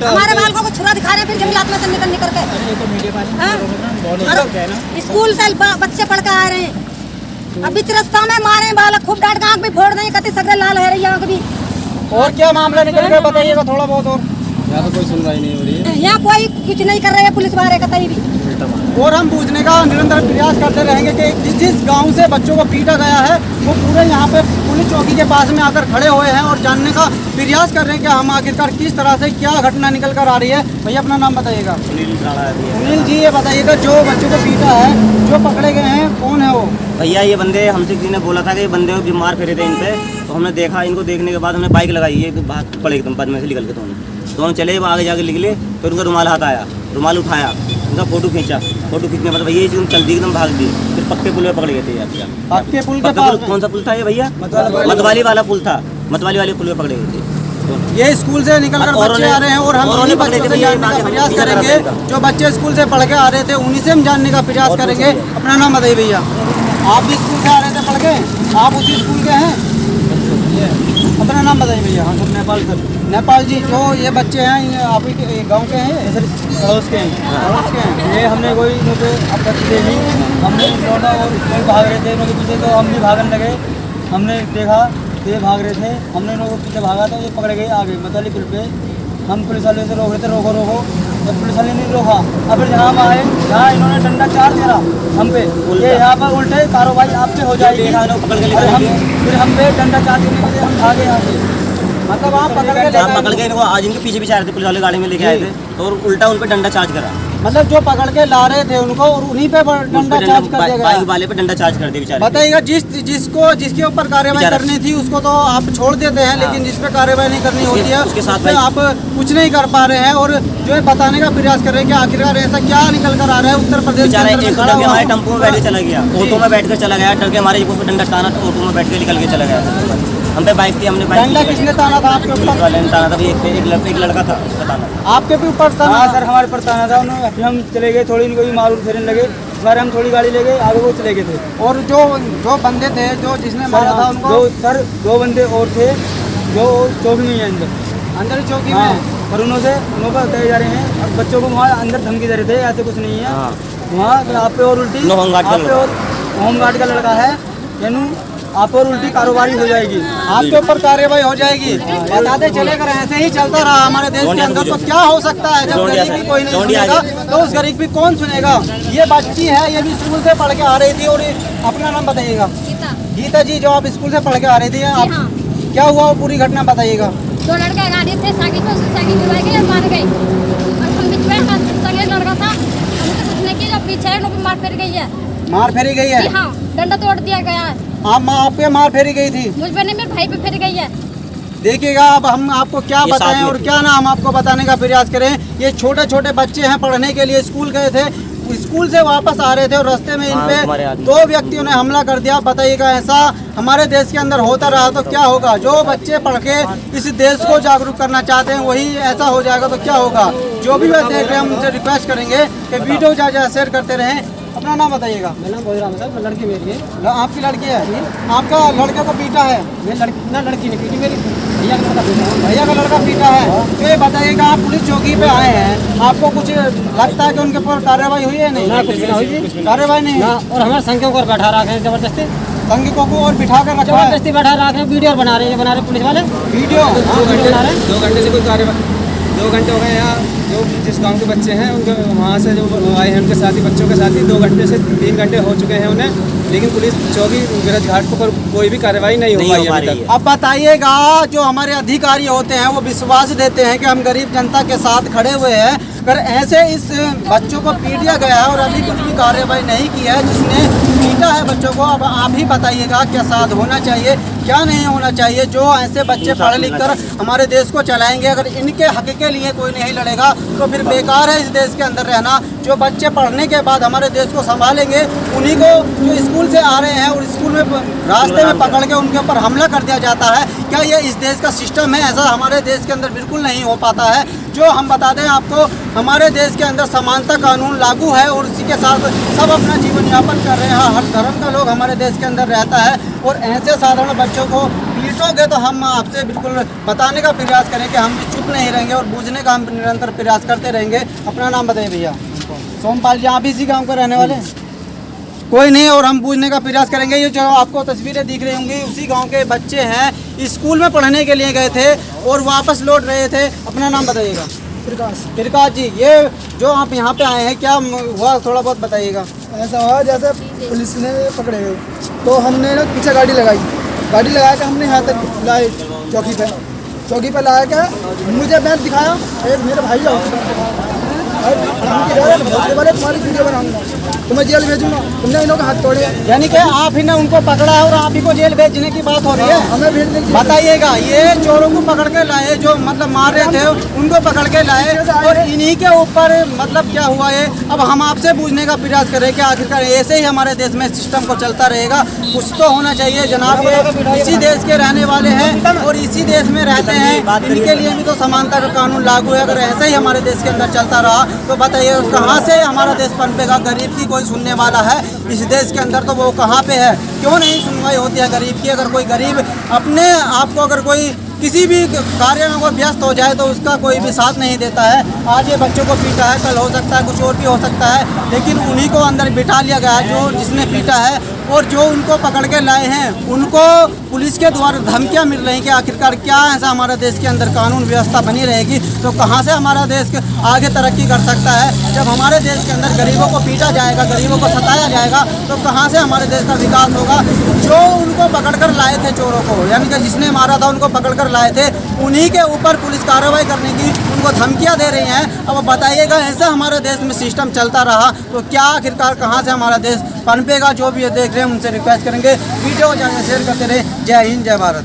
हमारे बालकों को छुरा दिखा रहे हैं फिर जंगलात में से निकल करके। स्कूल से बच्चे पढ़ के आ रहे हैं, अब बीच रास्ता में मारे बालक खूब डांट आँख भी फोड़ दें, कति सगरे लाल है रही आँख भी। और क्या मामला निकल गया बताइएगा थोड़ा बहुत। और यहाँ तो कोई सुनवाई नहीं हो रही है, यहाँ कोई कुछ नहीं कर रहे है पुलिस वाले कतई भी। और हम पूछने का निरंतर प्रयास करते रहेंगे कि जिस गांव से बच्चों को पीटा गया है वो पूरे यहाँ पे पुलिस चौकी के पास में आकर खड़े हुए हैं और जानने का प्रयास कर रहे हैं कि हम आखिरकार किस तरह से क्या घटना निकल कर आ रही है। भैया अपना नाम बताइएगा। सुनील जी ये बताइएगा जो बच्चों को पीटा है, जो पकड़े गए हैं, कौन है वो? भैया ये बंदे हमसे किसी ने बोला था कि ये बंदे बीमार फिरे थे इन पे, तो हमने देखा, इनको देखने के बाद हमने बाइक लगाई, ये भाग पड़े एकदम बाद में से निकल के दोनों चले, वो आगे जाके निकले, फिर उनका रुमाल हाथ आया, रुमाल उठाया, उनका फोटो खींचा, फोटो खींचने मतलब भैया चल दी एकदम भाग दी, फिर पक्के पुल में पकड़ गए थे यार। पक्के पुल के पास कौन सा पुल था ये भैया? मतवाली वाला पुल था, मतवाली वाले पुल में पकड़े गए थे। ये स्कूल से निकल कर बच्चे आ रहे हैं और हम उन्हीं बच्चों से जानने का प्रयास करेंगे, जो बच्चे स्कूल से पढ़ के आ रहे थे उन्हीं से हम जानने का प्रयास करेंगे। अपना नाम बताइए भैया। आप भी स्कूल से आ रहे थे पढ़ के, आप उसी स्कूल के हैं? अपना नाम बताइए भैया। हाँ सर, नेपाल सर। नेपाल जी, जो ये बच्चे हैं ये आप ही गाँव के हैं? सर पड़ोस के हैं। पड़ोस के हैं। ये हमने कोई आपत्ति देखी, हमने लौटा और कोई भाग रहे थे इनके पीछे, तो हम भी भागने लगे, हमने देखा ये भाग रहे थे, हमने इनको पीछे भागा तो ये पकड़ गए आगे मतवाली पुल पे। हम पुलिस वाले से रोक रहे थे, रोको रोको, तो पुलिस वाले नहीं रोका। अब फिर जहाँ हम आए, जहाँ इन्होंने डंडा चार्ज करा हम पे, ये यहाँ पर उल्टे कार्रवाई आप पे हो जाएगी। फिर हम पे डंडा चार्ज करने के लिए हम भागे यहाँ से। मतलब आप पकड़ के इनको आज इनके पीछे पीछे आ रहे थे, पुलिस वाले गाड़ी में लेके आए थे, तो उल्टा उन पे डंडा चार्ज करा। मतलब जो पकड़ के ला रहे थे उनको और उन्हीं पे डंडा चार्ज कर दिया गया। बाइक वाले पे डंडा चार्ज कर दिया बेचारे। बताइएगा जिसके ऊपर कार्रवाई करनी थी उसको तो आप छोड़ देते हैं, लेकिन जिस पे कार्रवाई नहीं करनी होती है उसके साथ आप कुछ नहीं कर पा रहे हैं और जो है बताने का प्रयास कर रहे हैं कि आखिरकार ऐसा क्या निकल कर आ रहा है उत्तर प्रदेश। हमारे टेम्पो में बैठ के चला गया, ऑटो में बैठ कर चला गया, डर के हमारे डंडा ताना, ऑटो में बैठ के निकल के चला गया। हम पे बाइक थी, हमने डंडा किसने ताना था आपके ऊपर? वाले ने ताना था, एक लड़का था उसका ताना। आपके भी ऊपर ताना? हाँ सर, हमारे ऊपर ताना था। उन्होंने फिर हम चले गए, थोड़ी इनको भी मार फेरने लगे, बारे हम थोड़ी गाड़ी ले गए, आगे वो चले गए थे। और जो बंदे थे जो जिसने मारा था उनको? दो बंदे और थे जो चौकी में है अंदर चौकी में, और उन्होंने कहे जा रहे हैं। अब बच्चों को वहाँ अंदर धमकी दे रहे थे, ऐसे कुछ नहीं है वहाँ आप पे और उल्टी होमगार्ड का लड़का है, यानी आप और उल्टी कारोबारी हो जाएगी, आपके ऊपर कार्रवाई हो जाएगी। बताते चले कर ऐसे ही चलता रहा हमारे देश के अंदर तो क्या हो सकता है? जब गरीब भी कोई नहीं सुनेगा तो उस गरीब भी कौन सुनेगा? ये बच्ची है, ये भी स्कूल से पढ़ के आ रही थी। और अपना नाम बताइएगा। गीता जी, जो आप स्कूल से पढ़ के आ रही थी, आप क्या हुआ वो पूरी घटना बताइएगा। दो लड़के गाड़ी थे, साइकिल पे साइकिल गिरा गई, मार गई, और हम बीच में संगे लड़का था, हमने कुछ नहीं किया, पीछे है लोग मार फेर गई है। मार फेरी गई है? हाँ, डंडा तोड़ दिया गया है। आप पे मार फेरी गई थी? मुझ पे नहीं, मेरे भाई पे फेर गई है। देखिएगा अब हम आपको क्या बताएं और क्या ना हम आपको बताने का प्रयास करें। ये छोटे छोटे बच्चे हैं, पढ़ने के लिए स्कूल गए थे, स्कूल से वापस आ रहे थे और रास्ते में इन पे दो व्यक्तियों ने हमला कर दिया। बताइएगा ऐसा हमारे देश के अंदर होता रहा तो क्या होगा? जो बच्चे पढ़ के इस देश को जागरूक करना चाहते हैं वही ऐसा हो जाएगा तो क्या होगा? जो भी वह देख रहे हैं हम उनसे रिक्वेस्ट करेंगे कि वीडियो ज़्यादा शेयर करते रहें। अपना नाम बताइएगा। मेरा नाम बोल रहा है, लड़की मेरी है। आपकी लड़की है? आपका लड़के को पीटा है? लड़की नहीं पीटी, मेरी भैया का लड़का पीटा है। भैया का लड़का पीटा है? तो ये बताइएगा आप पुलिस चौकी पे आए हैं, आपको कुछ लगता है कि उनके ऊपर कार्रवाई हुई है? नहीं, कुछ नहीं हुई, कार्रवाई नहीं। और हमारे संख्या को बैठा रखे हैं जबरदस्ती, संघियों को और बिठा कर रखा है, जबरदस्ती बैठा रखे हैं। वीडियो बना रहे हैं पुलिस वाले, वीडियो। 2 घंटे से कोई कार्रवाई, 2 घंटे हो गए यहाँ। जो जिस गांव के बच्चे हैं उनके वहाँ से जो आए हैं उनके साथी, बच्चों के साथी 2 घंटे से 3 घंटे हो चुके हैं उन्हें, लेकिन पुलिस चौकी ब्रज घाट पर कोई भी कार्रवाई नहीं हो पाई अभी तक। अब बताइएगा, जो हमारे अधिकारी होते हैं वो विश्वास देते हैं कि हम गरीब जनता के साथ खड़े हुए हैं, अगर ऐसे इस बच्चों को पीट दिया गया है और अभी कुछ भी कार्रवाई नहीं की है जिसने पीटा है बच्चों को। अब आप ही बताइएगा क्या साथ होना चाहिए, क्या नहीं होना चाहिए? जो ऐसे बच्चे पढ़ लिख कर हमारे देश को चलाएंगे, अगर इनके हक के लिए कोई नहीं लड़ेगा तो फिर बेकार है इस देश के अंदर रहना। जो बच्चे पढ़ने के बाद हमारे देश को संभालेंगे उन्हीं को जो स्कूल से आ रहे हैं और स्कूल में रास्ते में पकड़ के उनके ऊपर हमला कर दिया जाता है। क्या ये इस देश का सिस्टम है? ऐसा हमारे देश के अंदर बिल्कुल नहीं हो पाता है। जो हम बता दें आपको, हमारे देश के अंदर समानता कानून लागू है और उसी के साथ सब अपना जीवन यापन कर रहे हैं। हर धर्म का लोग हमारे देश के अंदर रहता है और ऐसे साधारण बच्चों को पीटोगे तो हम आपसे बिल्कुल बताने का प्रयास करें कि हम भी चुप नहीं रहेंगे और बूझने का हम निरंतर प्रयास करते रहेंगे। अपना नाम बताइए भैया। सोमपाल जी, आप इसी गाँव के रहने वाले? कोई नहीं, और हम पूछने का प्रयास करेंगे। ये जो आपको तस्वीरें दिख रही होंगी, उसी गांव के बच्चे हैं, स्कूल में पढ़ने के लिए गए थे और वापस लौट रहे थे। अपना नाम बताइएगा। प्रकाश जी, ये जो आप यहाँ पे आए हैं, क्या हुआ थोड़ा बहुत बताइएगा। ऐसा हुआ जैसे पुलिस ने पकड़े गए तो हमने ना पीछे गाड़ी लगाई के हमने यहाँ तक लाए चौकी पे लाया के मुझे मैप दिखाया, एक मेरे भाई तुम्हारी वीडियो बनाऊंगा, तुम्हें जेल भेजूंगा, तुमने इन्हों के हाथ तोड़े। यानी कि आप ही ने उनको पकड़ा है और आप ही को जेल भेजने की बात हो रही है। हमें भेजने की बताइएगा, ये चोरों को पकड़ के लाए, जो मतलब मार रहे थे उनको पकड़ के लाए और इन्हीं के ऊपर मतलब क्या हुआ है। अब हम आपसे पूछने का प्रयास करें कि आखिरकार ऐसे ही हमारे देश में सिस्टम को चलता रहेगा? कुछ तो होना चाहिए जनाब। ये इसी देश के रहने वाले हैं और इसी देश में रहते हैं, इनके लिए भी तो समानता का कानून लागू है। अगर ऐसे ही हमारे देश के अंदर चलता रहा तो बताइए कहाँ से हमारा देश पनपेगा? गरीब की कोई सुनने वाला है इस देश के अंदर तो वो कहाँ पे है? क्यों नहीं सुनवाई होती है गरीब की? अगर कोई गरीब अपने आप को अगर कोई किसी भी कार्य में वो व्यस्त हो जाए तो उसका कोई भी साथ नहीं देता है। आज ये बच्चों को पीटा है, कल हो सकता है कुछ और भी हो सकता है, लेकिन उन्हीं को अंदर बिठा लिया गया है जो जिसने पीटा है। और जो उनको पकड़ के लाए हैं उनको पुलिस के द्वारा धमकियां मिल रही हैं कि आखिरकार क्या ऐसा हमारे देश के अंदर कानून व्यवस्था बनी रहेगी तो कहां से हमारा देश आगे तरक्की कर सकता है? जब हमारे देश के अंदर गरीबों को पीटा जाएगा, गरीबों को सताया जाएगा तो कहां से हमारे देश का विकास होगा? जो उनको पकड़ कर लाए थे चोरों को, यानी कि जिसने मारा था उनको पकड़ कर लाए थे, उन्हीं के ऊपर पुलिस कार्रवाई करने की उनको धमकियाँ दे रही हैं। अब बताइएगा ऐसा हमारे देश में सिस्टम चलता रहा तो क्या आखिरकार कहाँ से हमारा देश पनपेगा? जो भी ये देख रहे हैं उनसे रिक्वेस्ट करेंगे वीडियो को ज़्यादा शेयर करते रहे। जय हिंद, जय भारत।